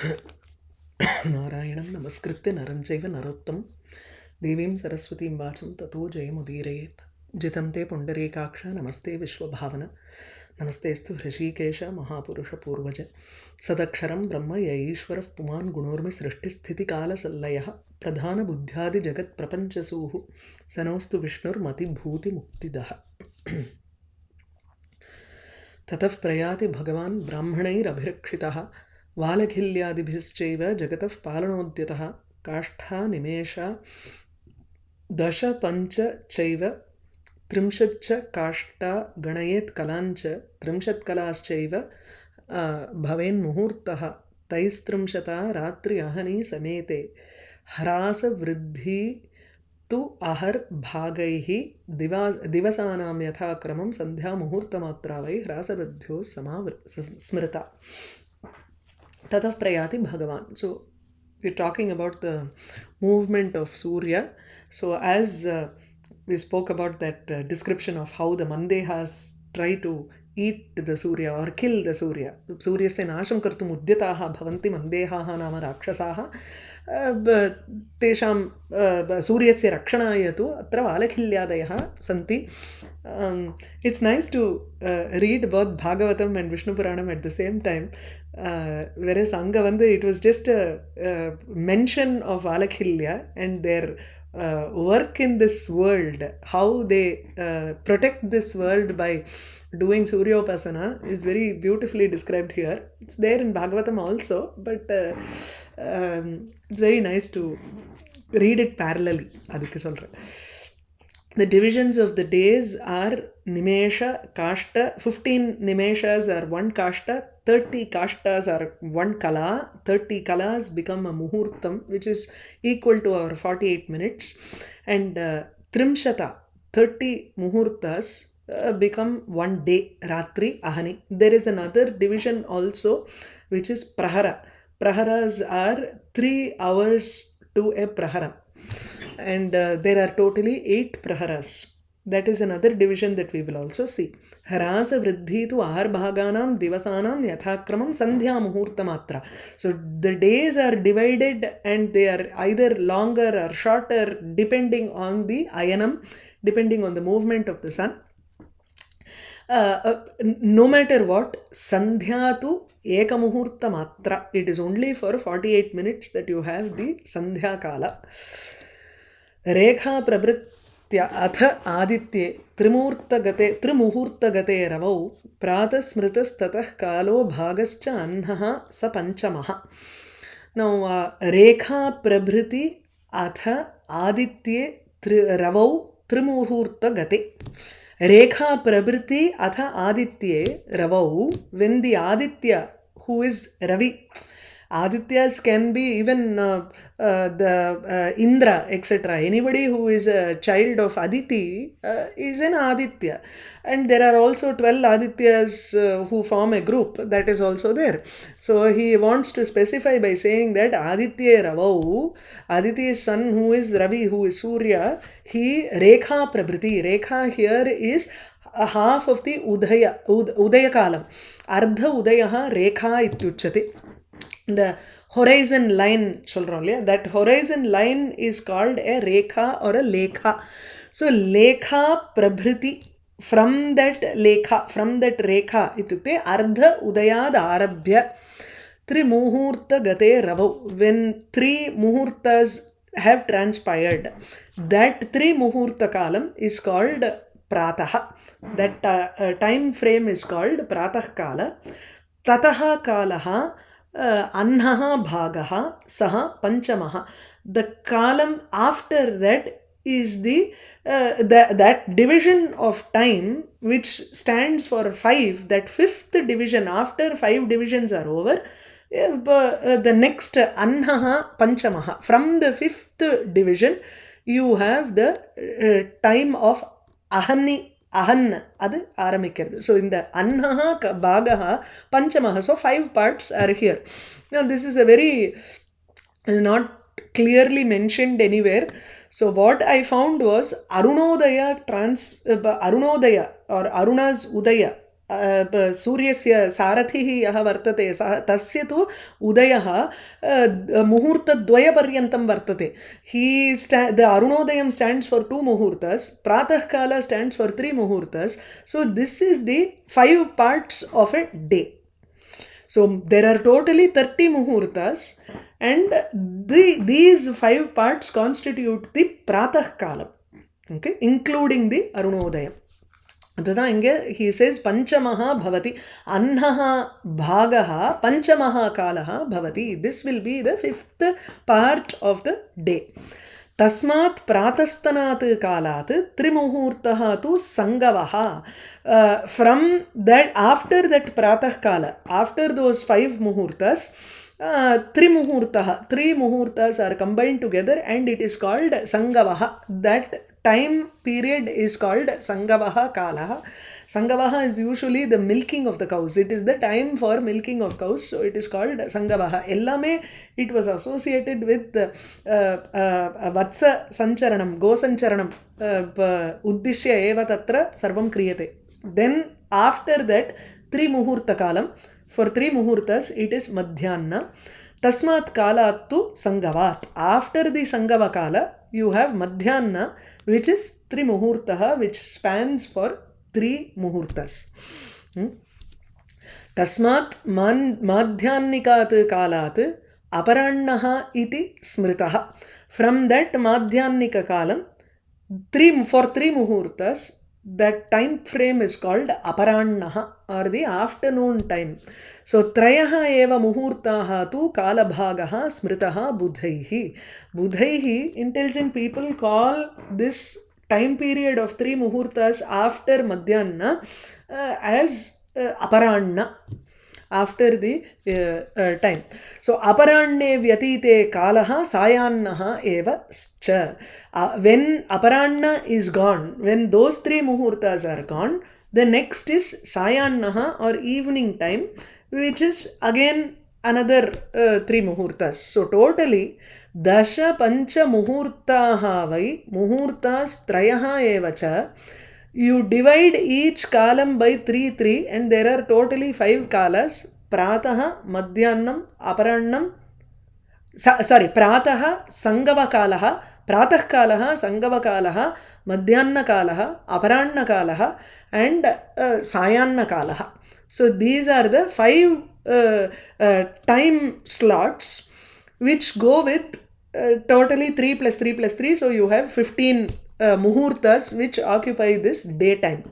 नारायणं नमस्कृत्य नरं चैव नरोत्तमं देवीं सरस्वतीं वाचं ततो जयमुदीरयेत् जितं ते पुण्डरीकाक्ष नमस्ते विश्वभावन नमस्तेऽस्तु हृषीकेश महापुरुषपूर्वज सदक्षरं ब्रह्म य ईश्वरः पुमान् गुणोर्मि सृष्टिस्थितिकालसल्लयः प्रधानबुद्ध्यादिजगत्प्रपञ्चसूः स नोऽस्तु विष्णुर्मतिभूतिमुक्तिदः ततः प्रयाति भगवान् ब्राह्मणैरभिरक्षितः वालखिल्यादिभिश्चैव जगतः पालनोद्यतः काष्ठा निमेषा दश पञ्च चैव त्रिंशच्च काष्ठा गणयेत् कलाञ्च त्रिंशत्कलाश्चैव भवेन्मुहूर्तः तैस्त्रिंशता रात्रि अहनी समेते ह्रासवृद्धि तु अहर्भागैः दिवसानां यथाक्रमं सन्ध्यामुहूर्तमात्रा वै ह्रासवृद्ध्यो स्मृता Tatah prayati Bhagavan. So we're talking about the movement of Surya. So as we spoke about that description of how the Mandehas try to eat the Surya or kill the Surya. Surya se nasham kartum udyataha bhavanti Mandehaha nama rakshasaha. तेषां सूर्यस्य रक्षणाय तु अत्र वालखिल्यादयः सन्ति. It's nice to read both Bhagavatam and Vishnupuranam at the same time. Whereas Anga Vandu, it was just a mention of Valakhilya and their work in this world, how they protect this world by doing Suryopasana is very beautifully described here. It's there in Bhagavatam also, but it's very nice to read it parallelly. Adukku solra. The divisions of the days are Nimesha, Kashta. 15 Nimeshas are 1 Kashta, 30 Kashtas are 1 Kala, 30 Kalas become a Muhurtam, which is equal to our 48 minutes, and Trimshata, 30 Muhurtas become 1 day, Ratri, Ahani. There is another division also, which is Prahara. Praharas are 3 hours to a Prahara. And there are totally 8 praharas. That is another division that we will also see. Harasa vriddhi tu aharbhaganam divasanam yathakramam sandhya muhurta matra. So the days are divided and they are either longer or shorter depending on the ayanam, depending on the movement of the sun. No matter what, sandhya tu eka muhurta matra. It is only for 48 minutes that you have the sandhya kala. रेखा प्रवृत्य अथ आदित्ये त्रिमुहूर्तगते रवौ प्रातः स्मृतस्ततः कालो भागश्च अन्नः स पंचमः. Now रेखा प्रभृति अथ आदित्ये रवौ त्रिमुहूर्तगते. रेखा प्रभृति अथ आदित्ये रवौ, when the Aditya, who is Ravi, Adityas can be even the Indra, etc. Anybody who is a child of Aditi is an Aditya. And there are also 12 Adityas who form a group. That is also there. So he wants to specify by saying that Aditya Ravau, Aditya's son who is Ravi, who is Surya, he Rekha Prabhriti. Rekha here is a half of the Udaya Kalam. Ardha Udayaha Rekha ityuchyate. The horizon line, that horizon line is called a rekha or a lekha. So lekha prabhriti, from that lekha, from that rekha, itukte ardha udayad arabhya tri muhurta gate ravo. When 3 muhurtas have transpired, that 3 muhurta kalam is called prataha. That time frame is called pratah kala. Tataha kalaha Annaha Bhagaha Saha Panchamaha. The column after that is that division of time which stands for 5, that 5th division. After 5 divisions are over, the next Annaha Panchamaha. From the 5th division, you have the time of Ahani. Ahan, adu aramikkirathu. So in the Annaha, Bhagaha, Panchamaha. So 5 parts are here. Now this is a very not clearly mentioned anywhere. So what I found was Arunodaya or Aruna's Udaya सूर्यस्य सारथिः यः वर्तते सः तस्य तु उदयः मुहूर्तद्वयपर्यन्तं वर्तते the arunodayam stands for 2 muhurtas, pratah kala stands for 3 muhurtas. So this is the 5 parts of a day. So there are totally 30 muhurtas, and these 5 parts constitute the pratah kala, okay, including the arunodayam. तदा इंगे he says panchamaha bhavati, annaha bhagaha panchamaha kalaha bhavati. This will be the 5th part of the day. तस्मात् प्रातस्तनात् कालात् त्रिमुहूर्तः तु सङ्गवः. From that, after that pratah kala, after those 5 muhurtas, three muhurtas are combined together and it is called sangavaha. That time period is called sangavaha kalaha. Sangavaha is usually the milking of the cows. It is the time for milking of cows, so it is called sangavaha. Ellame it was associated with vatsa sancharanam, go sancharanam uddishya eva tatra sarvam kriyate. Then after that 3 muhurta kalam. For 3 muhurtas, it is madhyana. Tasmat kalattu sangavat. After the sangava kala, you have madhyana, which is 3 muhurtaha, which spans for 3 muhurtas. Tasmat madhyanikat kalat aparannaha iti smritaha. From that madhyanika kalam, for 3 muhurtas, that time frame is called aparannaha, or the afternoon time. So trayaha eva muhurtaha tu kalabhagaha smritaha budhaihi. Budhaihi, intelligent people call this time period of 3 muhurtas after madhyana as aparanna, after the time. So aparanne vyatite kalaha sayannaha eva scha. When aparanna is gone, when those 3 muhurtas are gone, the next is sayannaha, or evening time, which is again another 3 muhurtas. So totally dasha pancha muhurtaha vai muhurtas trayaha eva cha. You divide each column by 3 and there are totally 5 kalas: prataha, madhyannam, aparannam, prataha, sangava kalaha, pratah kalaha, sangava kalaha, madhyanna kalaha, aparanna kalaha, and sayanna kalaha. So these are the 5 time slots which go with totally 3 plus 3 plus 3. So you have 15 muhurtas which occupy this daytime.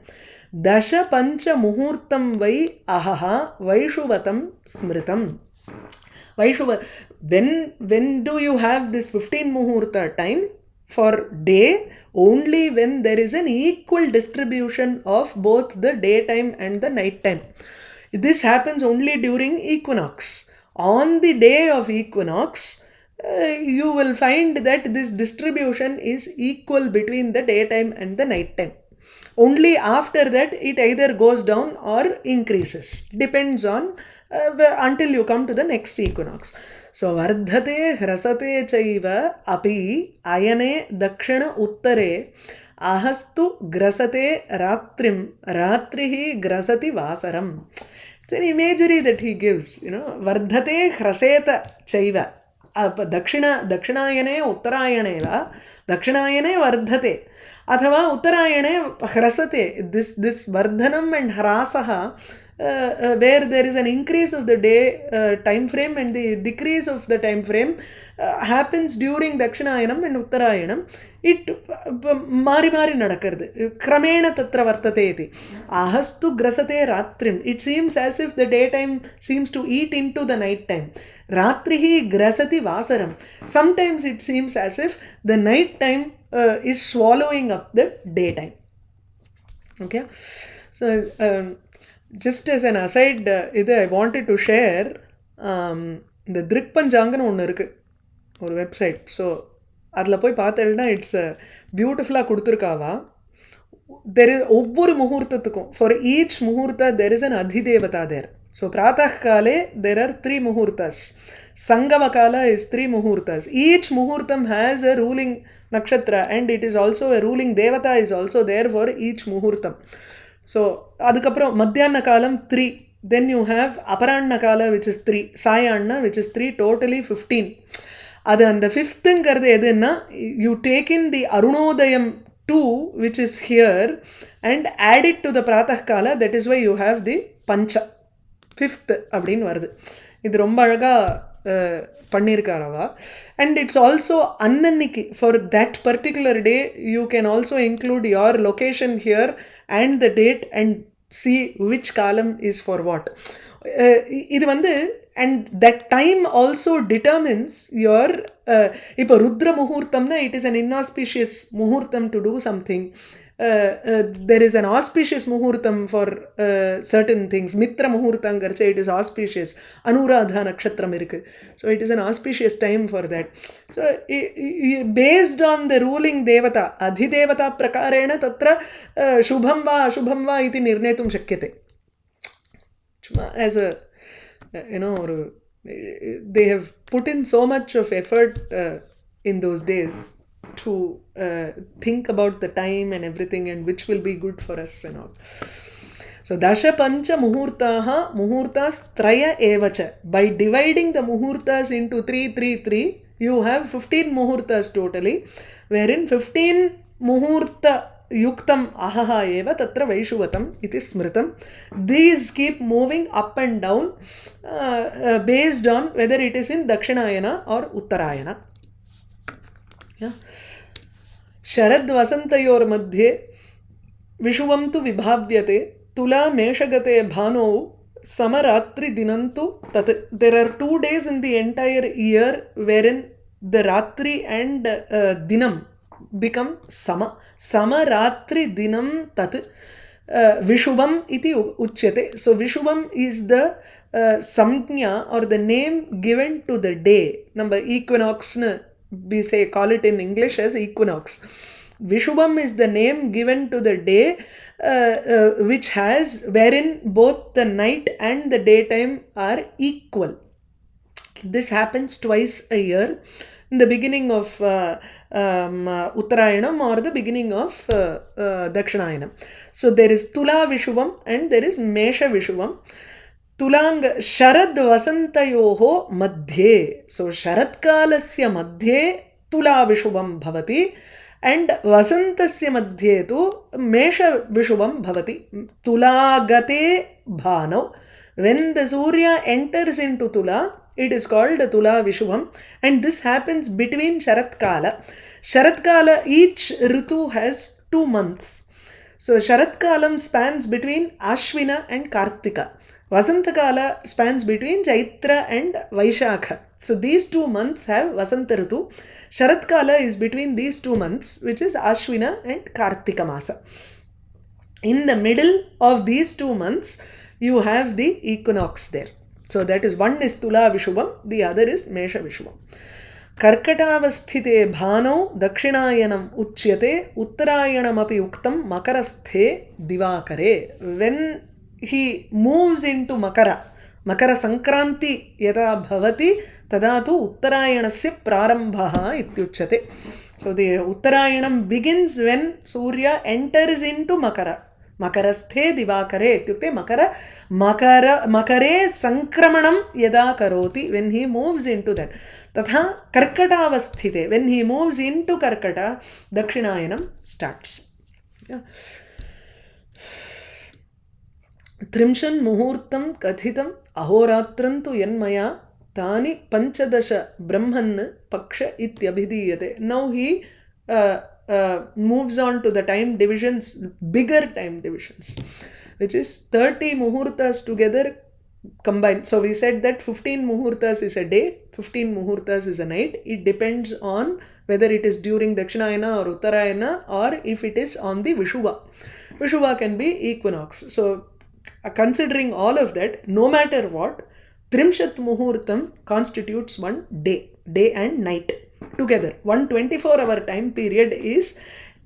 Dasha pancha muhurtam vai ahaha vaishuvatam smritam. When do you have this 15 muhurta time for day? Only when there is an equal distribution of both the daytime and the night time. This happens only during equinox. On the day of equinox, you will find that this distribution is equal between the daytime and the night time. Only after that it either goes down or increases. Depends on until you come to the next equinox. So vardhate hrasate chaiva api ayane dakshina uttare ahastu grasate ratrim ratrihi grasati vasaram. It's an imagery that he gives, vardhate hraseta chaiva. दक्षिणायने उत्तरायणे वा दक्षिणायने वर्धते अथवा उत्तरायणे ह्रसते. This vardhanam and hrasaha, where there is an increase of the day time frame and the decrease of the time frame happens during dakshinayanam and uttarayanam. It mari nadakardu kramena tatra vartate iti. Ahastu grasate ratrim. It seems as if the daytime seems to eat into the night time. Ratrihi grasati vasaram. Sometimes it seems as if the night time is swallowing up the daytime. Okay, so just as an aside, I wanted to share the Drikpanjanganu ஒன்று இருக்கு, ஒரு website. So அதில் போய் பார்த்தேன்னா it's பியூட்டிஃபுல்லாக கொடுத்துருக்காவா. There is ஒவ்வொரு முகூர்த்தத்துக்கும், for each முகூர்த்தா தெர் இஸ் அன் அதிதேவதா there. So pratah kale there are 3 muhurtas. Sangava kala is 3 muhurtas. Each muhurtam has a ruling nakshatra and it is also a ruling devata is also there for each muhurtam. So adukapram madhyana kalam 3. Then you have aparanna kala which is 3, sayanna which is 3, totally 15. அது அந்த ஃபிஃப்த்துங்கிறது எதுன்னா you take in the அருணோதயம் 2 which is here and add it to the pratah kala, that is why you have the pancha, fifth அப்படின்னு வருது. இது ரொம்ப அழகா பண்ணியிருக்காரவா. And it's also annaniki, for that particular day you can also include your location here and the date and see which column is for what. இது வந்து and that time also determines your இப்போ ருத்ர முகூர்த்தம்னா it is an inauspicious முகூர்த்தம் to do something. There is an auspicious muhurtam for certain things. Mitra muhurtangarcha, it is auspicious. Anuradha nakshatram irukku. So it is an auspicious time for that. So based on the ruling devata, adhidevata prakarena tatra shubham va ashubham va iti nirnetum shakyate. As a, they have put in so much of effort in those days to think about the time and everything and which will be good for us and all. So dasha pancha muhurtaha muhurtas traya evacha. By dividing the muhurtas into 3 3 3, you have 15 muhurtas totally, wherein 15 muhurta yuktam ahaha eva tatra vaishuvatam iti smritam. These keep moving up and down based on whether it is in dakshinayana or uttarayana. Yeah. शरद वसंतयोर मध्ये विषुवं तु विभाव्यते तुला मेषगते भानौ समरात्रि दिनंतु तत्. There are 2 days in the entire year wherein the ratri and dinam become sama. Samaratri dinam tat vishuvam iti uchyate. So vishuvam is the samjna or the name given to the day. Number equinox we say, call it in English as equinox. Vishuvam is the name given to the day which has, wherein both the night and the daytime are equal. This happens twice a year, in the beginning of Uttarayanam or the beginning of Dakshinayanam. So there is Tula Vishuvam and there is Mesha Vishuvam. तुलांग शरद वसंतयोः मध्ये. So शरत्कालस्य मध्ये तुला विषुवं भवति and वसन्तस्य मध्ये तु मेष विषुवं भवति. तुलागते भानौ. When the Surya enters into Tula, it is called Tula Vishuvam, and this happens between Sharatkala. Sharatkala, each Ritu has 2 months. So Sharatkalam spans between Ashvina and Kartika. Vasantakala spans between Chaitra and Vaishakha. So these 2 months have Vasanta Ritu. Sharatkala is between these 2 months, which is Ashvina and Kartika Masa. In the middle of these 2 months, you have the equinox there. So that is, one is Tula Vishuvam, the other is Mesha Vishuvam. कर्कटावस्थिते भानौ दक्षिणायनम् उच्यते उत्तरायणमपि उक्तं मकरस्थे दिवाकरे. When he moves into Makara, Makara Sankranti yada bhavati tada tu Uttarayanasya prarambhaha ityuchyate. So the Uttarayanam begins when Surya enters into Makara. Makarasthe divakare ityukte makare sankramanam yada karoti, when he moves into that. Tatha karkatavasthite, when he moves into Karkata, Dakshinayanam starts. Yeah. त्रिंशन् मुहूर्तं कथितम् अहोरात्रं तु यन्मया तानि पंचदश ब्रह्मन् पक्ष इत्यभिधीयते. Now he moves on to the time divisions, bigger time divisions, which is 30 muhurtas together combined. So we said that 15 muhurtas is a day, 15 muhurtas is a night. It depends on whether it is during Dakshinayana or Uttarayana, or if it is on the Vishuva. Vishuva can be equinox. So considering all of that, no matter what, Trimshat Muhurtam constitutes one day and night together. 124-hour time period is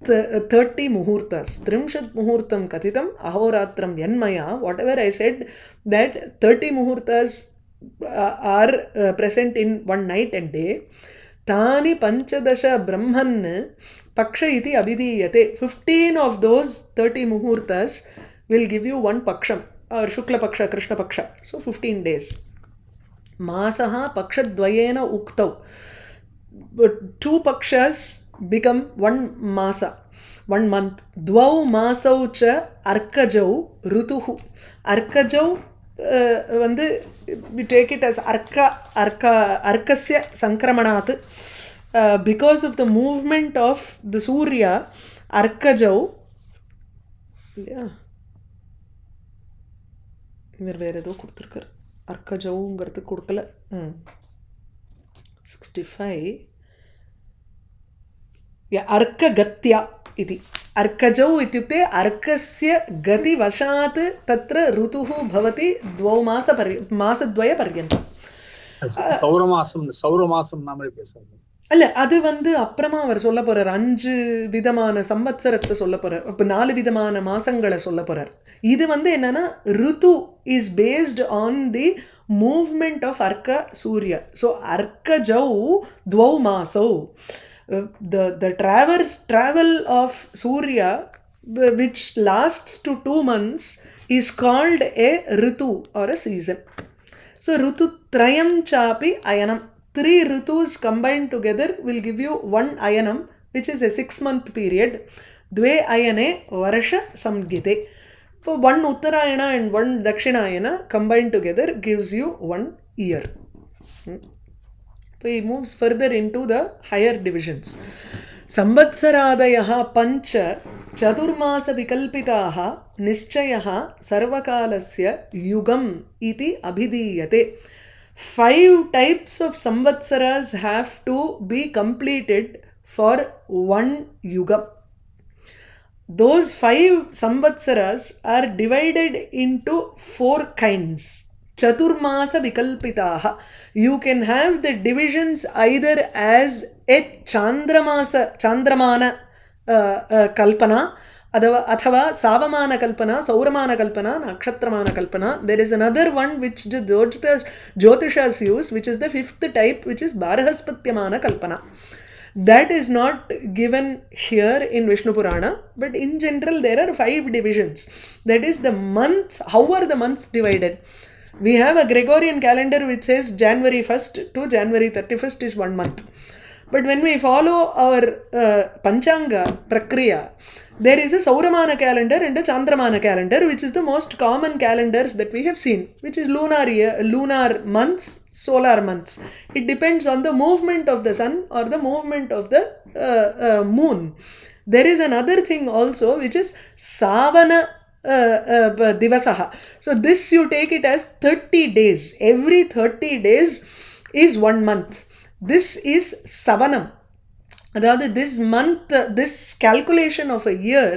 30 muhurtas. Trimshat Muhurtam Kathitam Ahoratram Yanmaya. Whatever I said, that 30 muhurtas are present in one night and day. Tani Panchadasha Brahman Paksha iti abhidiyate. 15 of those 30 muhurtas will give you one paksham, or Shukla Paksha, Krishna Paksha. So 15 days. Masaha Pakshadvayena Uktau. But 2 Pakshas become 1 Masa, 1 month. Dvau Masau cha Arkajau Rutuhu. Arkajau, we take it as Arkasya Sankramanat. Because of the movement of the Surya, Arkajau, yeah. வேற ஏதோ கொடுத்துருக்காரு அர்க்கஜவுங்கிறது கொடுக்கல 65 अर्कगत्या इति अर्कजौ इत्युक्ते अर्कस्य गतिवशात् तत्र ऋतुः भवति 2 मासद्वयपर्यन्तम् சௌரமாசம் நாம பேசுறோம் அல்ல அது அப்புறமா அவர் சொல்ல போறார் 5 விதமான சம்வத்சரத்தை சொல்ல போறார் அப்ப 4 விதமான மாசங்களை சொல்ல போறார் இது என்னன்னா ருது is based on the movement of arka surya so arkajau dvau masau the travel of surya which lasts to 2 months is called a ritu or a season so ritu trayam chapi ayanam 3 ritus combined together will give you 1 ayanam which is a 6-month period dve ayane varsha samgite so 1 uttarayana and 1 dakshinayana combined together gives you 1 year so he moves further into the higher divisions samvatsaradayaha pancha chaturmasa vikalpitaha nischayah sarvakalasya yugam iti abhidiyate 5 types of samvatsaras have to be completed for 1 yugam. Those 5 samvatsaras are divided into 4 kinds. Chaturmasa vikalpitaha. You can have the divisions either as a chandramana kalpana अथवा सावमान कल्पना सौरमान कल्पना नक्षत्रमान कल्पना there is another one which the Jyotishas use which is the 5th type which is Barahaspathyamana kalpana that is not given here in Vishnupurana but in general there are 5 divisions that is the months how are the months divided we have a Gregorian calendar which says January 1st to January 31st is 1 month but when we follow our Panchanga Prakriya there is a Sauramana calendar and a Chandramana calendar which is the most common calendars that we have seen which is lunar months, solar months. It depends on the movement of the sun or the movement of the moon. There is another thing also which is Savana Divasaha. So this you take it as 30 days. Every 30 days is 1 month. This is Savanam. அதாவது this month this calculation of a year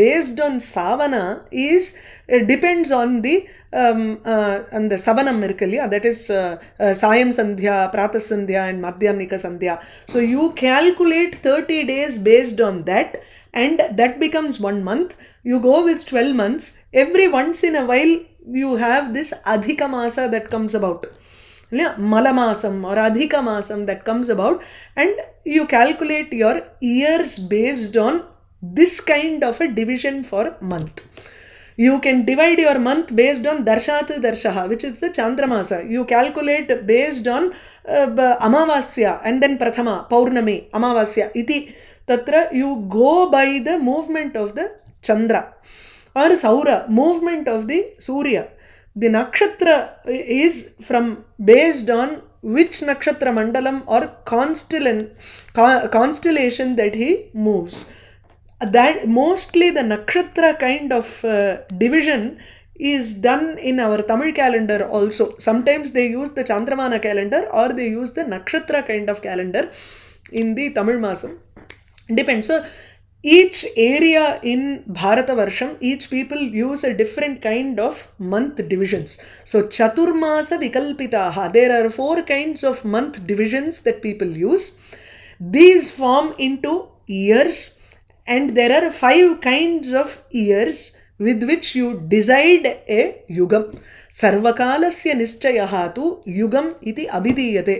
based on savana is depends on the and the savanam irukku illaya that is sayam sandhya pratas sandhya and madhyamika sandhya so you calculate 30 days based on that and that becomes 1 month you go with 12 months every once in a while you have this adhika masa that comes about Malamasam or Adhika Masam that comes about and you calculate your years based on this kind of a division for month. You can divide your month based on Darshat Darshaha which is the Chandramasa. You calculate based on Amavasya and then Prathama, Paurnami, Amavasya. Iti Tatra you go by the movement of the Chandra or Saura, movement of the Surya. The nakshatra is from based on which nakshatra mandalam or constellation that he moves. That mostly the nakshatra kind of division is done in our Tamil calendar also. Sometimes they use the Chandramana calendar or they use the nakshatra kind of calendar in the Tamil Masam. Depends. So each area in Bharatavarsham, each people use a different kind of month divisions. So Chaturmasa Vikalpitaha, there are 4 kinds of month divisions that people use. These form into years and there are 5 kinds of years with which you decide a yugam. Sarvakalasya nishchayaha tu yugam iti abhidiyate.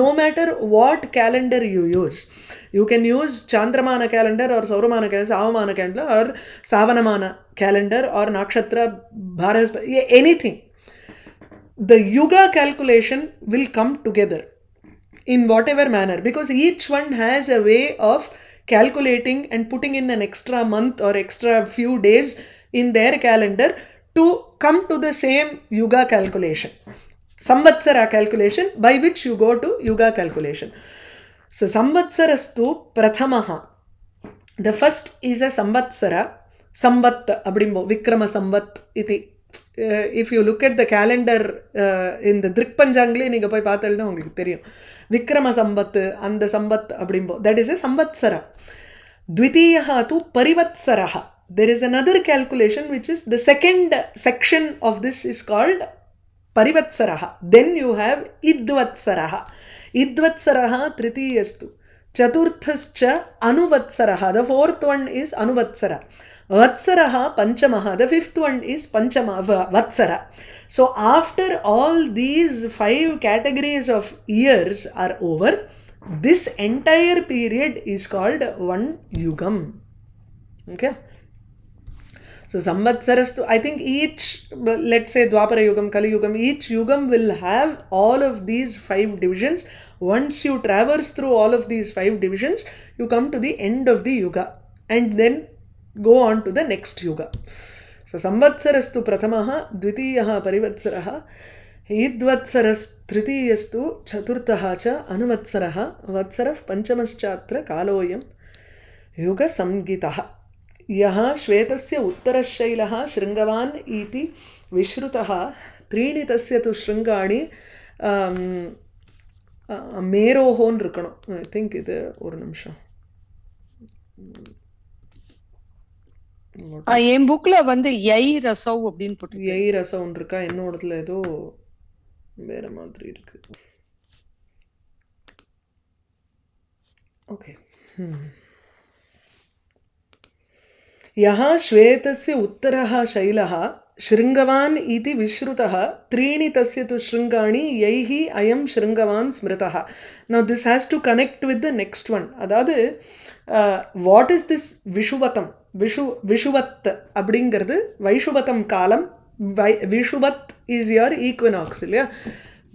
No matter what calendar you use. You can use Chandramana calendar or Sauramana calendar, Savamana calendar or Savanamana calendar or Nakshatra, Bharas, anything. The yuga calculation will come together in whatever manner, because each one has a way of calculating and putting in an extra month or extra few days in their calendar to come to the same yuga calculation, samvatsara calculation, by which you go to yuga calculation. So samvatsarastu prathamaha. The first is a samvatsara, samvat abdimbo, vikrama samvat iti. If you look at the calendar in the Drikpanjangle, நீங்க போய் பார்த்தீங்கன்னா உங்களுக்கு தெரியும் விக்ரம சம்பத் அந்த Sampath அப்படிம்போ, that is a samvatsara. Dvitiyaha tu parivatsaraha. There is another calculation which is the second section of this is called parivatsaraha. Then you have idvatsaraha. Idvatsaraha tritiyastu. Chaturthascha anuvatsaraha. The fourth one is anuvatsara. Vatsaraha panchamaha. The fifth one is panchama vatsara. So after all these 5 categories of years are over, this entire period is called one yugam. Okay. So samvatsarastu, I think each, let's say Dwapara Yugam, Kali Yugam, each yugam will have all of these 5 divisions. Once you traverse through all of these 5 divisions, you come to the end of the yuga and then go on to the next yuga. So samvatsarastu prathamaha, dvitiyaha parivatsaraha, idvatsaras tritiyastu, chaturtaha cha anuvatsaraha, vatsarah panchamaschatra kaloyam yuga samgitaha. Yaha shvetasya uttarashailaha shringavan iti vishrutaha त्रीणि तस्य तु शृङ्गाणि மேரோஹோன்னு இருக்கணும். I think இது ஒரு நிமிஷம். என் புக்ல வந்து யை ரசவ் அப்படின்னு போட்டு யை ரசவ் இருக்கா, என்னோடதுல ஏதோ வேற மாதிரி இருக்கு. ஓகே. யஹ ஸ்வேதஸ்ய உத்தரஹ ஷைலஹ शृङ्गवान् इति विश्रुतः त्रीणि तस्य तु शृङ्गाणि यैहि अयं शृङ्गवान् स्मृतः. Now this has to connect with the next one. அதாவது what is this விஷுவத்தம், விஷுவத் அப்படிங்கிறது வைஷுவத்தம் காலம். விஷுவத் is your equinox, இல்லையா?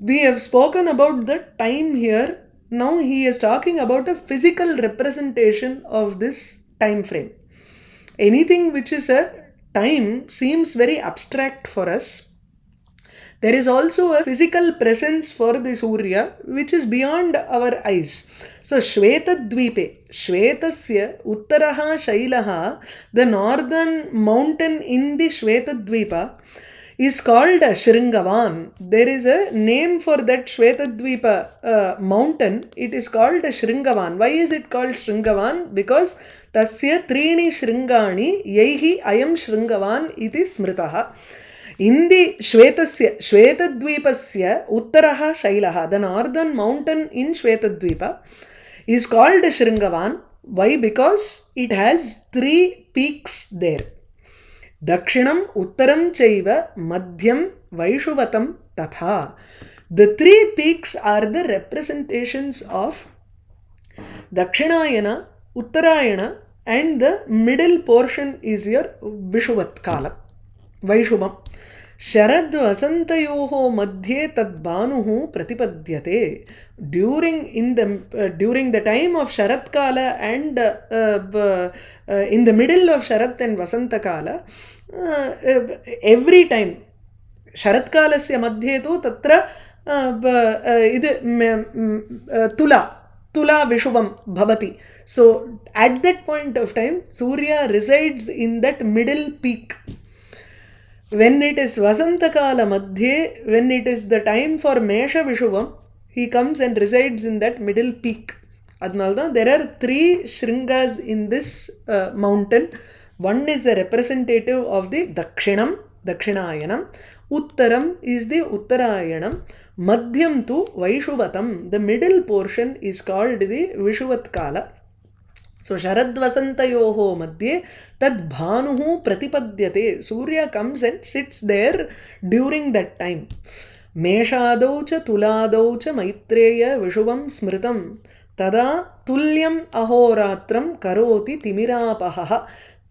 We have spoken about the time here. Now he is talking about a physical representation of this time frame. Anything which is a time seems very abstract for us. There is also a physical presence for the Surya which is beyond our eyes. So Shvetadvipe, Shvetasya Uttaraha Shailaha, the northern mountain in the Shvetadvipa is called Shringavan. There is a name for that Shvetadvipa mountain. It is called Shringavan. Why is it called Shringavan? Because tasya त्रीणि शृङ्गाणि यैहि अयं शृङ्गवान् इति स्मृतः. In the Shvetadvipasya Uttaraha Shailaha, the northern mountain in Shvetadvipa is called Shringavan. Why? Because it has 3 peaks there. Dakshinam, Uttaram Chaiva, Madhyam, Vaishuvatam Tatha. The 3 peaks are the representations of Dakshinayana, Uttarayana, and the middle portion is your Vishuvat Kala, Vaishubam. Sharad Vasantayoho Madhye Tad Banuhu Pratipadyate. During the time of Sharat Kala and in the middle of Sharat and Vasanta Kala, every time Sharat Kalasya Madhye tu Tatra Tula Vishubam Bhavati. So at that point of time, Surya resides in that middle peak. When it is Vasantakala Madhye, when it is the time for Mesha Vishubam, he comes and resides in that middle peak. Adnalda, there are 3 Shringas in this mountain. One is the representative of the Dakshinam, Dakshinayanam. Uttaram is the Uttarayanam. Madhyam tu Vaishuvatam. The middle portion is called the Vishuvat Kala. So Sharadvasantayoho madhye tad bhanuhu pratipadyate. Surya comes and sits there during that time. Meshadau cha tuladau cha maitreya vishuvam smritam tada tulyam ahoratram karoti timirapaha.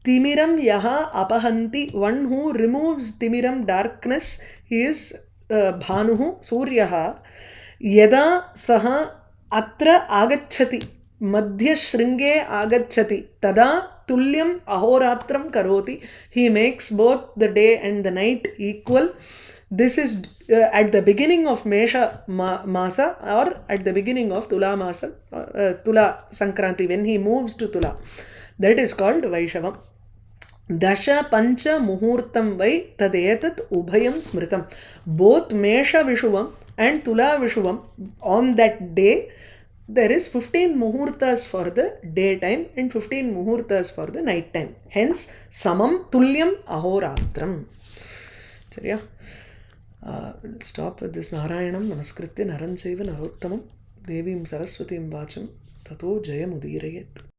Timiram yaha apahanti, one who removes timiram, darkness, he is bhanuhu, suryaha. Yada saha atra agacchati, madhyashringe agacchati, tada tulyam ahoratram karoti. He makes both the day and the night equal. This is at the beginning of Mesha Masa, or at the beginning of Tula Masa, Tula Sankranti, when he moves to Tula. That is called Vaishavam. Dasha Pancha Muhurtam Vai Tadetat Ubhayam Smritam. Both Mesha Vishuvam and Tula Vishuvam, on that day, there is 15 muhurtas for the daytime and 15 muhurtas for the night time. Hence, Samam Tulyam Ahoratram. சரியா? Stop with this Narayanam Namaskritya Naranchaiva Narottamam Devim Saraswatim Vacham Tato Jayam Udirayet.